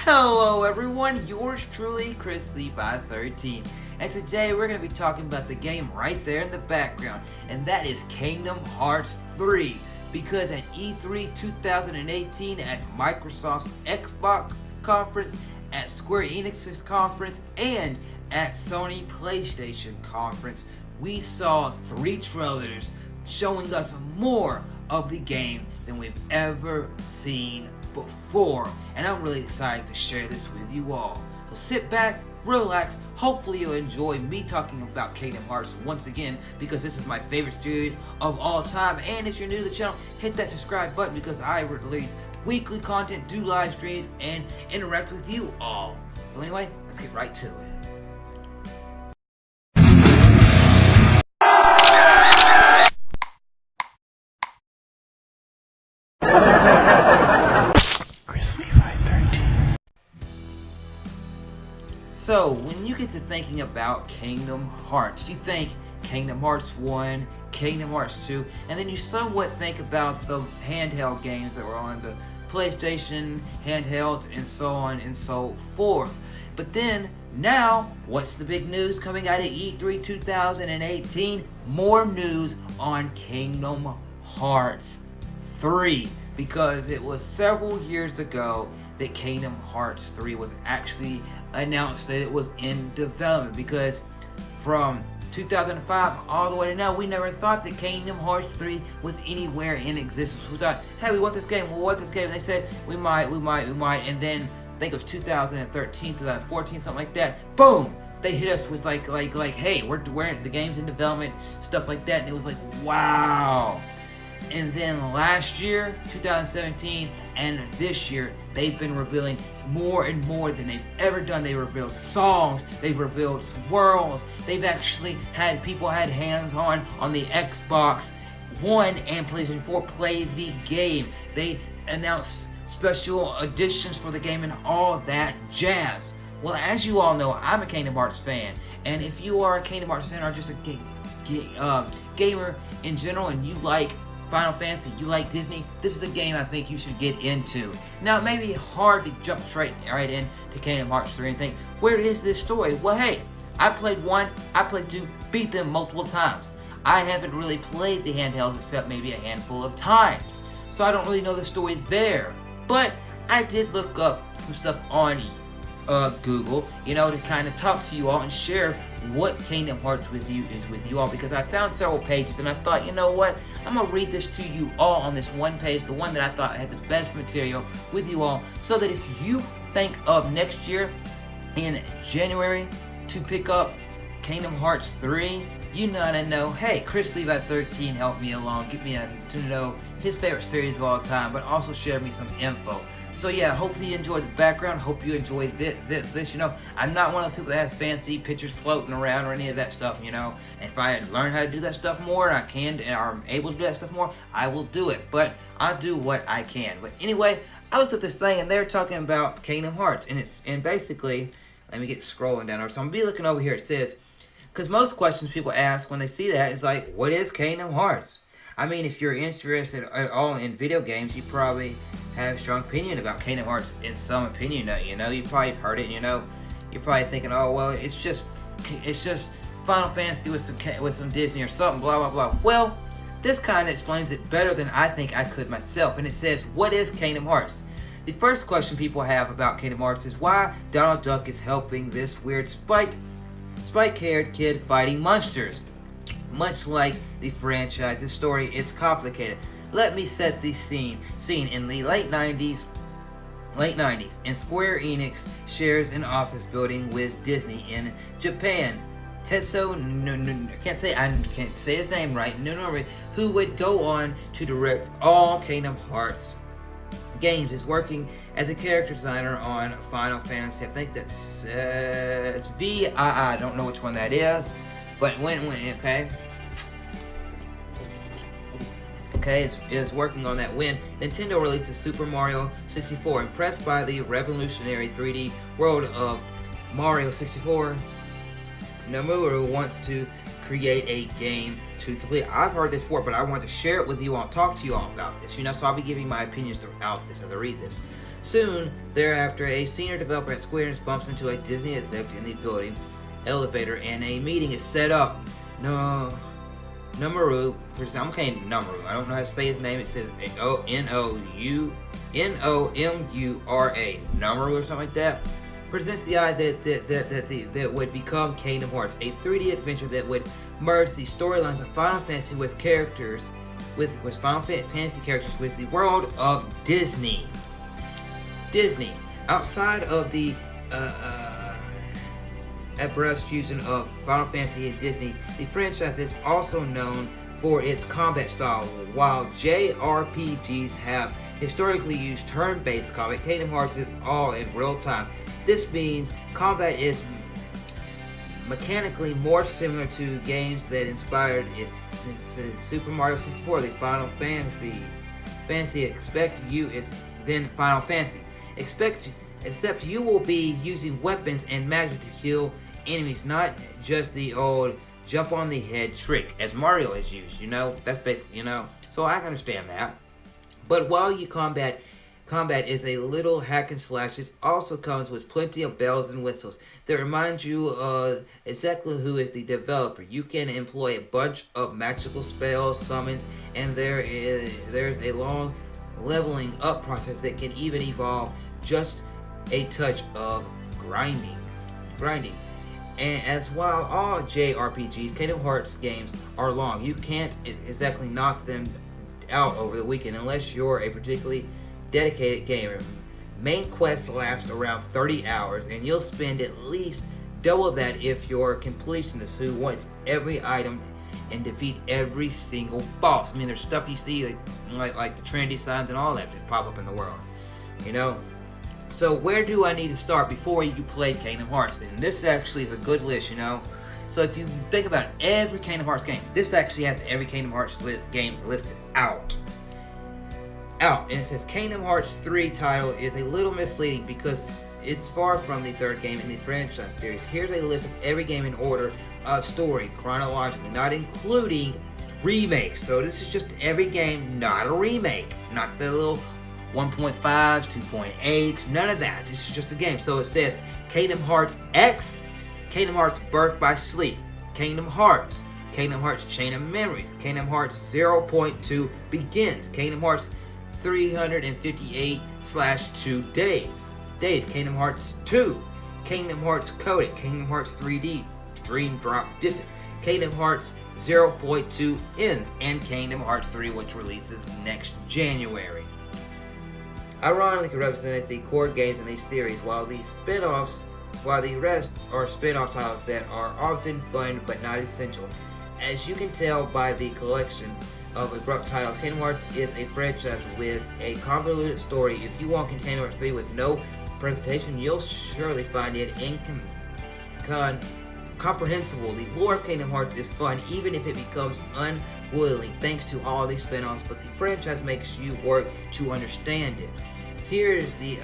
Hello everyone, yours truly, Chrislevi13, and today we're going to be talking about the game right there in the background, and that is Kingdom Hearts 3, because at E3 2018, at Microsoft's Xbox conference, at Square Enix's conference, and at Sony PlayStation conference, we saw 3 trailers showing us more of the game than we've ever seen before, and I'm really excited to share this with you all. So sit back, relax, hopefully you'll enjoy me talking about Kingdom Hearts once again, because this is my favorite series of all time. And if you're new to the channel, hit that subscribe button, because I release weekly content, do live streams, and interact with you all. So anyway, let's get right to it. So, when you get to thinking about Kingdom Hearts, you think Kingdom Hearts 1, Kingdom Hearts 2, and then you somewhat think about the handheld games that were on the PlayStation, handhelds, and so on and so forth. But then, now, what's the big news coming out of E3 2018? More news on Kingdom Hearts 3, because it was several years ago that Kingdom Hearts 3 was actually announced that it was in development, because from 2005 all the way to now, we never thought that Kingdom Hearts 3 was anywhere in existence. We thought, hey, we want this game, we want this game, and they said, we might, and then, I think it was 2013, 2014, something like that, boom! They hit us with like, hey, we're the game's in development, stuff like that, and it was like, wow! And then last year, 2017, and this year, they've been revealing more and more than they've ever done. They revealed songs, they've revealed worlds, they've actually had people had hands on the Xbox One and PlayStation 4 play the game. They announced special editions for the game and all that jazz. Well, as you all know, I'm a Kingdom Hearts fan, and if you are a Kingdom Hearts fan or just a gamer in general, and you like Final Fantasy, you like Disney, this is a game I think you should get into. Now, it may be hard to jump right into Kingdom Hearts 3 and think, where is this story? Well, hey, I played 1, I played 2, beat them multiple times. I haven't really played the handhelds except maybe a handful of times, so I don't really know the story there. But I did look up some stuff on Google, you know, to kind of talk to you all and share what Kingdom Hearts is with you all, because I found several pages and I thought, you know what, I'm gonna read this to you all on this one page, the one that I thought had the best material with you all, so that if you think of next year in January to pick up Kingdom Hearts 3, you know, hey, Chrislevi13 helped me along, get me to know his favorite series of all time, but also share me some info. So yeah, hopefully you enjoyed the background, hope you enjoyed this, you know. I'm not one of those people that has fancy pictures floating around or any of that stuff, you know. If I learn how to do that stuff more, and I can, and I'm able to do that stuff more, I will do it. But I'll do what I can. But anyway, I looked at this thing, and they're talking about Kingdom Hearts, and basically, let me get scrolling down, so I'm gonna be looking over here. It says, because most questions people ask when they see that is like, what is Kingdom Hearts? I mean, if you're interested at all in video games, you probably have a strong opinion about Kingdom Hearts in some opinion, you know. You probably heard it, you know. You're probably thinking, oh, well, it's just Final Fantasy with some Disney or something, blah, blah, blah. Well, this kind of explains it better than I think I could myself. And it says, what is Kingdom Hearts? The first question people have about Kingdom Hearts is why Donald Duck is helping this weird spike-haired kid fighting monsters. Much like the franchise, this story is complicated. Let me set the scene. In the late 90s, and Square Enix shares an office building with Disney in Japan. Tetsuo, I can't say his name right, who would go on to direct all Kingdom Hearts games, is working as a character designer on Final Fantasy. I think that's it's VII. I don't know which one that is, but is working on that when Nintendo releases Super Mario 64. Impressed by the revolutionary 3D world of Mario 64, Nomura wants to create a game to complete. I've heard this before, but I want to share it with you all, talk to you all about this, you know, so I'll be giving my opinions throughout this as I read this. Soon thereafter, a senior developer at Square Enix bumps into a Disney executive in the building elevator, and a meeting is set up. No, Nomoru, I'm okay, Nomoru. I don't know how to say his name. It says Nomura, Nomoru or something like that. Presents the idea that would become Kingdom Hearts, a 3D adventure that would merge the storylines of Final Fantasy with Final Fantasy characters with the world of Disney. Outside of the abrupt fusion of Final Fantasy and Disney, the franchise is also known for its combat style. While JRPGs have historically used turn-based combat, Kingdom Hearts is all in real time. This means combat is mechanically more similar to games that inspired it since Super Mario 64. The Final Fantasy expect you is then Final Fantasy. Except you will be using weapons and magic to kill enemies, not just the old jump on the head trick as Mario has used. That's basically, So I understand that. But while you combat is a little hack and slash, it also comes with plenty of bells and whistles that remind you of exactly who is the developer. You can employ a bunch of magical spells, summons, and there's a long leveling up process that can even involve just a touch of grinding. And as while all JRPGs, Kingdom Hearts games are long, you can't exactly knock them out over the weekend unless you're a particularly dedicated gamer. Main quests last around 30 hours, and you'll spend at least double that if you're a completionist who wants every item and defeat every single boss. I mean, there's stuff you see like the Trinity signs and all that pop up in the world, So where do I need to start before you play Kingdom Hearts? And this actually is a good list, So if you think about every Kingdom Hearts game, this actually has every Kingdom Hearts game listed out. And it says Kingdom Hearts 3 title is a little misleading because it's far from the third game in the franchise series. Here's a list of every game in order of story, chronologically, not including remakes. So this is just every game, not a remake. Not the little 1.5s, 2.8s, none of that. This is just the game. So it says Kingdom Hearts X, Kingdom Hearts Birth by Sleep, Kingdom Hearts Chain of Memories, Kingdom Hearts 0.2 Begins, Kingdom Hearts 358/2 Days, Kingdom Hearts 2, Kingdom Hearts Coded, Kingdom Hearts 3D, Dream Drop Distance, Kingdom Hearts 0.2 Ends, and Kingdom Hearts 3, which releases next January. Ironically represented the core games in these series, while the rest are spin-off titles that are often fun but not essential. As you can tell by the collection of abrupt titles, Kingdom Hearts is a franchise with a convoluted story. If you walk in Kingdom Hearts 3 with no presentation, you'll surely find it incomprehensible. The lore of Kingdom Hearts is fun, even if it becomes unwilling thanks to all these spin-offs, but the franchise makes you work to understand it. Here's the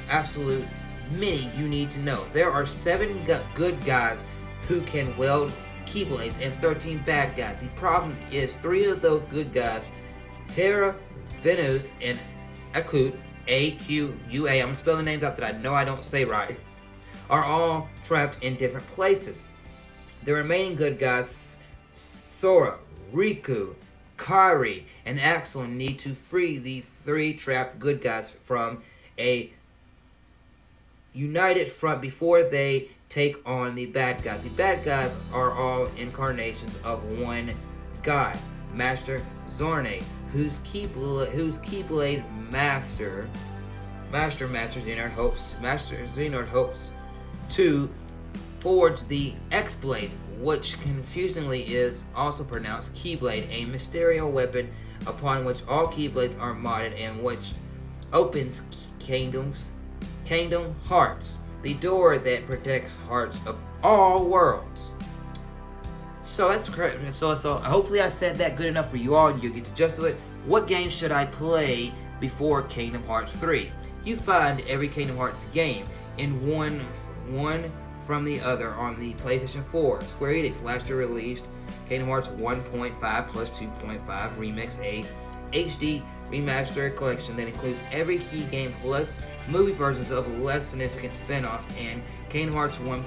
absolute many you need to know. There are 7 good guys who can wield Keyblades and 13 bad guys. The problem is 3 of those good guys, Terra, Venus, and Akut, A-Q-U-A, I'm going to spell the names out that I know I don't say right, are all trapped in different places. The remaining good guys, Sora, Riku, Kairi, and Axel, need to free the 3 trapped good guys from a united front before they take on the bad guys. The bad guys are all incarnations of one guy, Master Zorne, whose Keyblade Master Xehanort hopes to forge the X-Blade, which confusingly is also pronounced Keyblade, a mysterious weapon upon which all Keyblades are modded and which opens Kingdom Hearts, the door that protects hearts of all worlds. So that's correct. So hopefully I said that good enough for you all. You get the gist of it. What game should I play before Kingdom Hearts 3? You find every Kingdom Hearts game in one from the other on the PlayStation 4. Square Enix last year released Kingdom Hearts 1.5 plus 2.5 Remix, a HD remastered collection that includes every key game plus movie versions of less significant spin-offs, and Kingdom Hearts 1.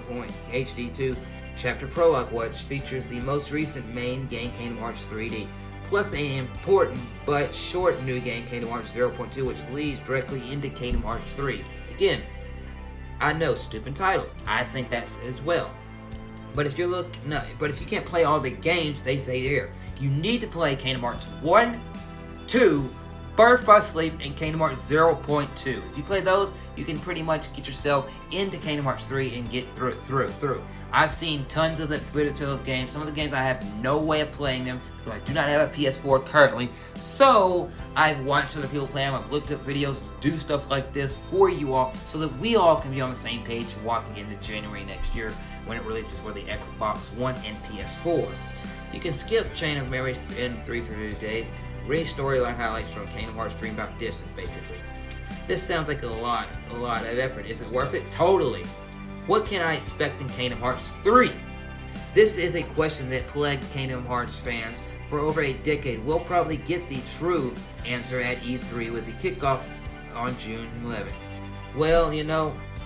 HD 2 Chapter Prologue, which features the most recent main game, Kingdom Hearts 3D, plus an important but short new game, Kingdom Hearts 0.2, which leads directly into Kingdom Hearts 3. Again, I know, stupid titles. I think that's as well. But if you can't play all the games, they say here, you need to play Kingdom Hearts 1, 2, Birth by Sleep, and Kingdom Hearts 0.2. If you play those, you can pretty much get yourself into Kingdom Hearts 3 and get through. I've seen tons of the footage of those games. Some of the games I have no way of playing them because I do not have a PS4 currently. So I've watched other people play them. I've looked at videos to do stuff like this for you all so that we all can be on the same page walking into January next year when it releases for the Xbox One and PS4. You can skip Chain of Memories in 3 for 2 days. Read storyline highlights from Kingdom Hearts Dream About Distance, basically. This sounds like a lot of effort. Is it worth it? Totally. What can I expect in Kingdom Hearts 3? This is a question that plagued Kingdom Hearts fans for over a decade. We'll probably get the true answer at E3 with the kickoff on June 11th.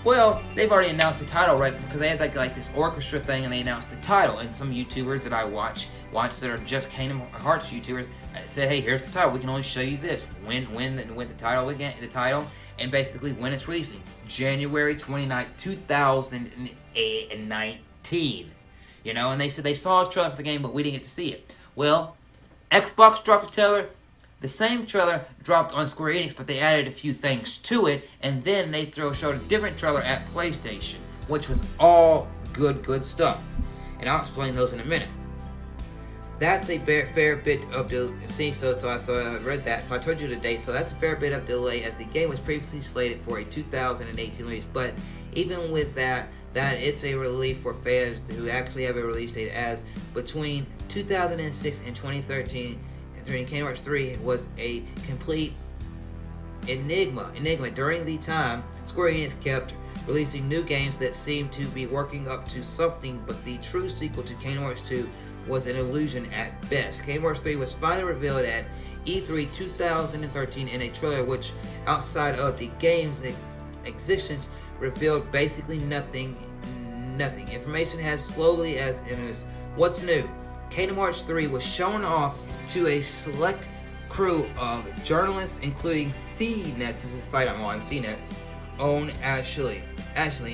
Well, they've already announced the title, right? Because they had like this orchestra thing, and they announced the title. And some YouTubers that I watch that are just Kingdom Hearts YouTubers said, "Hey, here's the title. We can only show you this when the title again, the title, and basically when it's releasing, January 29th, 2019." You know, and they said they saw a trailer for the game, but we didn't get to see it. Well, Xbox dropped a trailer. The same trailer dropped on Square Enix, but they added a few things to it, and then they showed a different trailer at PlayStation, which was all good stuff. And I'll explain those in a minute. That's a fair bit of delay. So I read that. So I told you the date. So that's a fair bit of delay, as the game was previously slated for a 2018 release. But even with that it's a relief for fans who actually have a release date, as between 2006 and 2013. Kingdom Hearts 3 was a complete enigma. During the time, Square Enix kept releasing new games that seemed to be working up to something, but the true sequel to Kingdom Hearts 2 was an illusion at best. Kingdom Hearts 3 was finally revealed at E3 2013 in a trailer which, outside of the game's existence, revealed basically nothing. Information has slowly as enters. What's new? Kingdom Hearts 3 was shown off to a select crew of journalists, including CNETs, this is a site I'm on, CNETs, own Ashley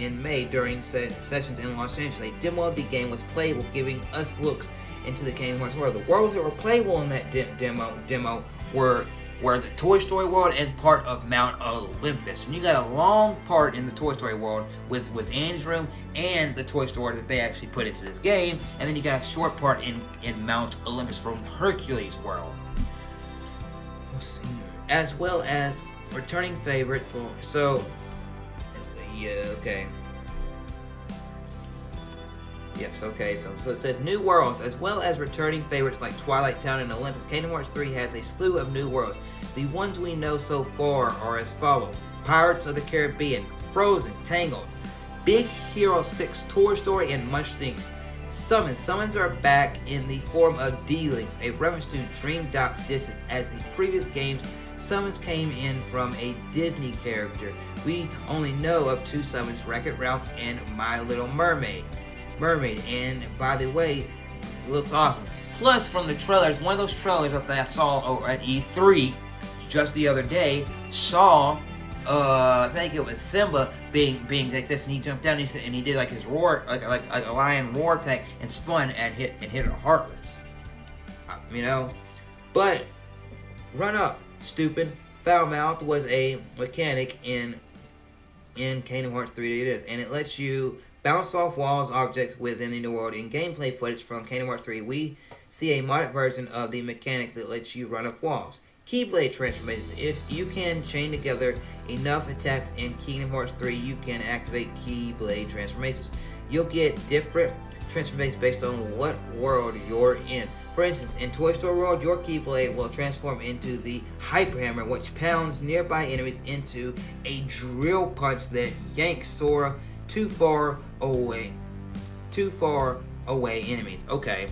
in May during sessions in Los Angeles. A demo of the game was playable, giving us looks into the Kingdom Hearts world. The worlds that were playable in that demo were the Toy Story world and part of Mount Olympus. And you got a long part in the Toy Story world with Andy's room and the Toy Story that they actually put into this game, and then you got a short part in Mount Olympus from Hercules world. Let's see. As well as returning favorites. So it says new worlds, as well as returning favorites like Twilight Town and Olympus. Kingdom Hearts 3 has a slew of new worlds. The ones we know so far are as follows: Pirates of the Caribbean, Frozen, Tangled, Big Hero 6, Toy Story, and much things. Summons are back in the form of D-Links, a reference to Dream Drop Distance, as the previous games summons came in from a Disney character. We only know of 2 summons, Wreck-It Ralph and My Little Mermaid. And by the way, it looks awesome. Plus, from the trailers, one of those trailers that I saw at E3 just the other day, saw I think it was Simba being like this, and he jumped down and he did like his roar, like a lion roar attack, and spun and hit a Heartless. But Run Up, stupid. Foul-Mouthed was a mechanic in Kingdom Hearts 3D, it is, and it lets you bounce off walls, objects within the world. In gameplay footage from Kingdom Hearts 3, we see a modded version of the mechanic that lets you run up walls. Keyblade transformations. If you can chain together enough attacks in Kingdom Hearts 3, you can activate Keyblade transformations. You'll get different transformations based on what world you're in. For instance, in Toy Story World, your Keyblade will transform into the Hyper Hammer, which pounds nearby enemies into a drill punch that yanks Sora too far away enemies. Okay,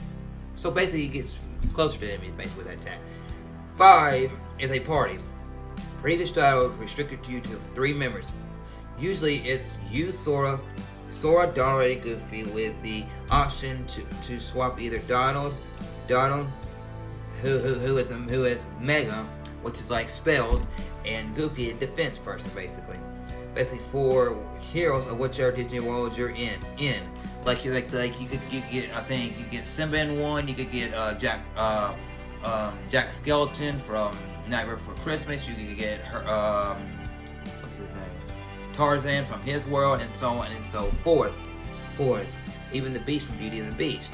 so basically it gets closer to enemies basically with that attack. 5. is a party. Previous title is restricted to you to 3 members. Usually it's you, Sora, Donald, and Goofy, with the option to swap either Donald, who is Mega, which is like spells, and Goofy, a defense person, basically. Basically 4 heroes of whichever Disney World you're in. Like you get, I think you get Simba in one. You could get Jack Skeleton from Nightmare Before Christmas. You could get her what's his name, Tarzan from his world, and so on and so forth. Even the Beast from Beauty and the Beast.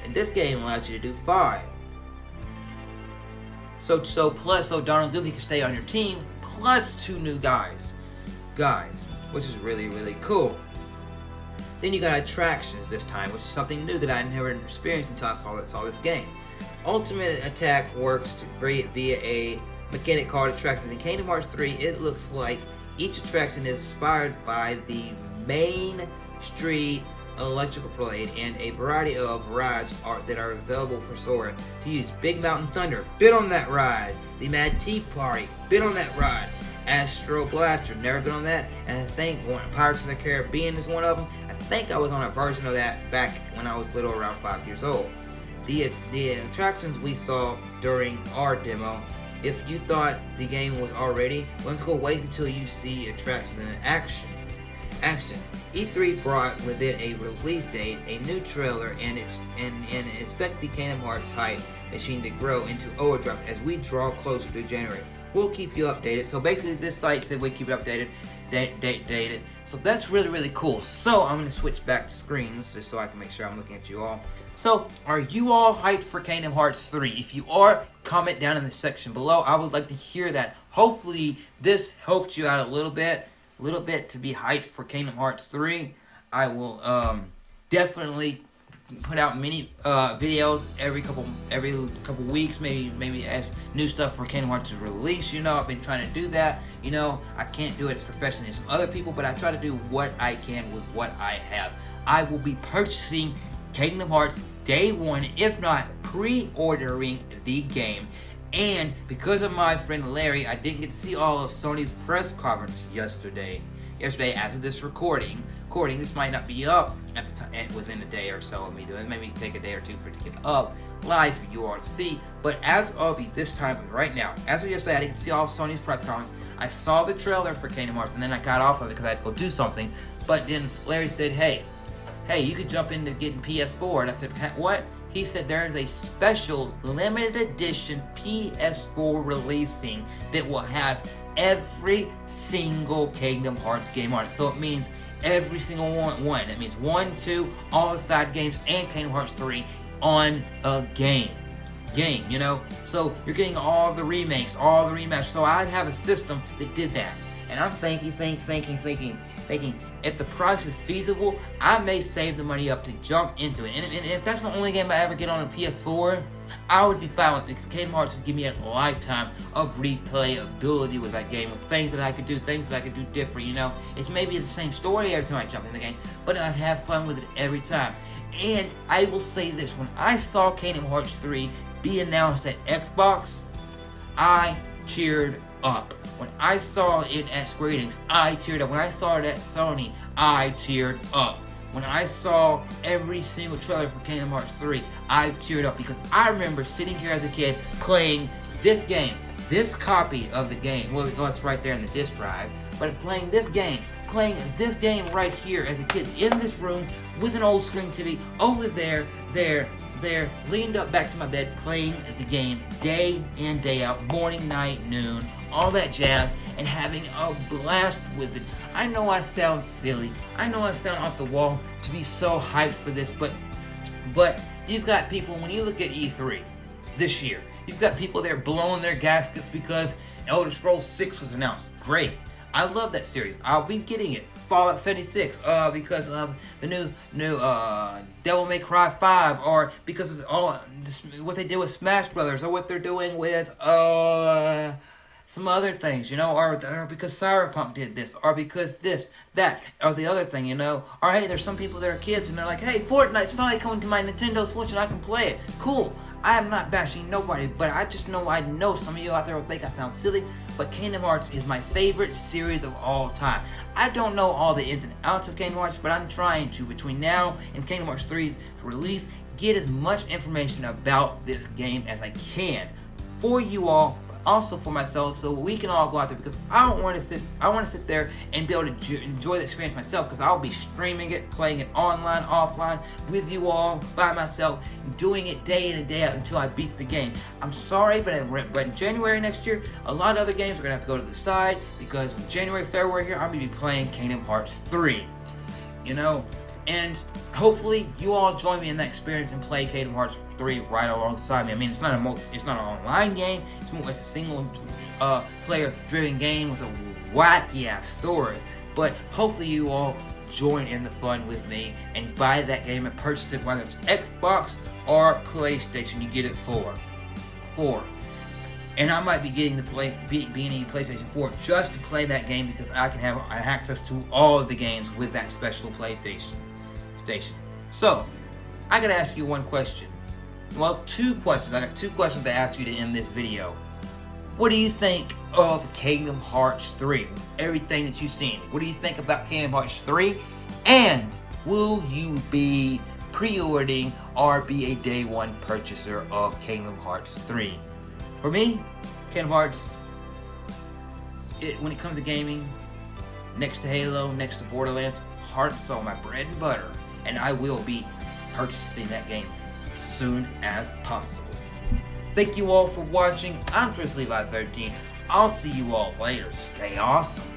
And this game allows you to do 5. So Donald and Goofy can stay on your team, plus 2 new guys, which is really, really cool. Then you got attractions this time, which is something new that I never experienced until I saw this game. Ultimate attack works via a mechanic called attractions. In Kingdom Hearts 3, it looks like each attraction is inspired by the main street electrical parade, and a variety of rides that are available for Sora to use. Big Mountain Thunder, been on that ride. The Mad Tea Party, been on that ride. Astro Blaster, never been on that. And I think Pirates of the Caribbean is one of them. I think I was on a version of that back when I was little, around 5 years old. The attractions we saw during our demo, if you thought the game was already, let's go wait until you see attractions in action. E3 brought with it a release date, a new trailer, and expect the Kingdom Hearts hype machine to grow into overdrive as we draw closer to January. We'll keep you updated. So basically, this site said we keep it updated, dated. So that's really, really cool. So I'm going to switch back to screens just so I can make sure I'm looking at you all. So are you all hyped for Kingdom Hearts 3? If you are, comment down in the section below. I would like to hear that. Hopefully this helped you out a little bit to be hyped for Kingdom Hearts 3. I will definitely put out many videos every couple weeks, maybe as new stuff for Kingdom Hearts is released. You know, I've been trying to do that. You know, I can't do it as professionally as some other people, but I try to do what I can with what I have. I will be purchasing Kingdom Hearts day 1, if not pre-ordering the game. And because of my friend Larry, I didn't get to see all of Sony's press conference yesterday as of this recording. This might not be up at the time, within a day or so of me doing it. Maybe take a day or two for it to get up live for you all to see. But as of this time, right now, as of yesterday, I didn't see all of Sony's press conference. I saw the trailer for Kingdom Hearts, and then I got off of it because I had to go do something. But then Larry said, hey, you could jump into getting PS4. And I said, what? He said there is a special limited edition PS4 releasing that will have every single Kingdom Hearts game on it. So it means every single one. It means 1, 2, all the side games, and Kingdom Hearts 3 on a game, you know? So you're getting all the remakes, all the remasters. So I'd have a system that did that. And I'm thinking, if the price is feasible, I may save the money up to jump into it. And if that's the only game I ever get on a PS4, I would be fine with it, because Kingdom Hearts would give me a lifetime of replayability with that game, with things that I could do, different, you know? It's maybe the same story every time I jump in the game, but I'd have fun with it every time. And I will say this, when I saw Kingdom Hearts 3 be announced at Xbox, I cheered up. When I saw it at Square Enix, I teared up. When I saw it at Sony, I teared up. When I saw every single trailer for Kingdom Hearts 3, I teared up, because I remember sitting here as a kid playing this game, this copy of the game. Well, it's right there in the disc drive, but playing this game right here as a kid in this room with an old screen TV over there, leaned up back to my bed, playing the game day in, day out, morning, night, noon, all that jazz, and having a blast with it. I know I sound silly. I know I sound off the wall to be so hyped for this, but you've got people, when you look at E3 this year, you've got people there blowing their gaskets because Elder Scrolls 6 was announced. Great. I love that series. I'll be getting it. Fallout 76, because of the new Devil May Cry 5, or because of all this, what they did with Smash Brothers, or what they're doing with some other things, you know, or because Cyberpunk did this, or because this, that, or the other thing, you know, or hey, there's some people that are kids and they're like, hey, Fortnite's finally coming to my Nintendo Switch and I can play it. Cool. I am not bashing nobody, but I know some of you out there will think I sound silly, but Kingdom Hearts is my favorite series of all time. I don't know all the ins and outs of Kingdom Hearts, but I'm trying to, between now and Kingdom Hearts 3's release, get as much information about this game as I can for you all, but also for myself, so we can all go out there, because I want to sit there and be able to enjoy the experience myself, because I'll be streaming it, playing it online, offline, with you all, by myself, doing it day in and day out until I beat the game. I'm sorry, but in January next year, a lot of other games are going to have to go to the side, because in January, February here, I'm going to be playing Kingdom Hearts 3, you know, and hopefully you all join me in that experience and play Kingdom Hearts 3 right alongside me. I mean, it's not an online game. It's a single player driven game with a wacky ass story. But hopefully you all join in the fun with me and buy that game and purchase it, whether it's Xbox or PlayStation. You get it for. And I might be getting being PlayStation 4 just to play that game, because I can have access to all of the games with that special PlayStation. So, I gotta ask you one question. Well, two questions. I got two questions to ask you to end this video. What do you think of Kingdom Hearts 3? Everything that you've seen. What do you think about Kingdom Hearts 3? And will you be pre-ordering or be a day one purchaser of Kingdom Hearts 3? For me, Kingdom Hearts, when it comes to gaming, next to Halo, next to Borderlands, Heart and Soul, my bread and butter. And I will be purchasing that game as soon as possible. Thank you all for watching. I'm Chrislevi13. I'll see you all later. Stay awesome.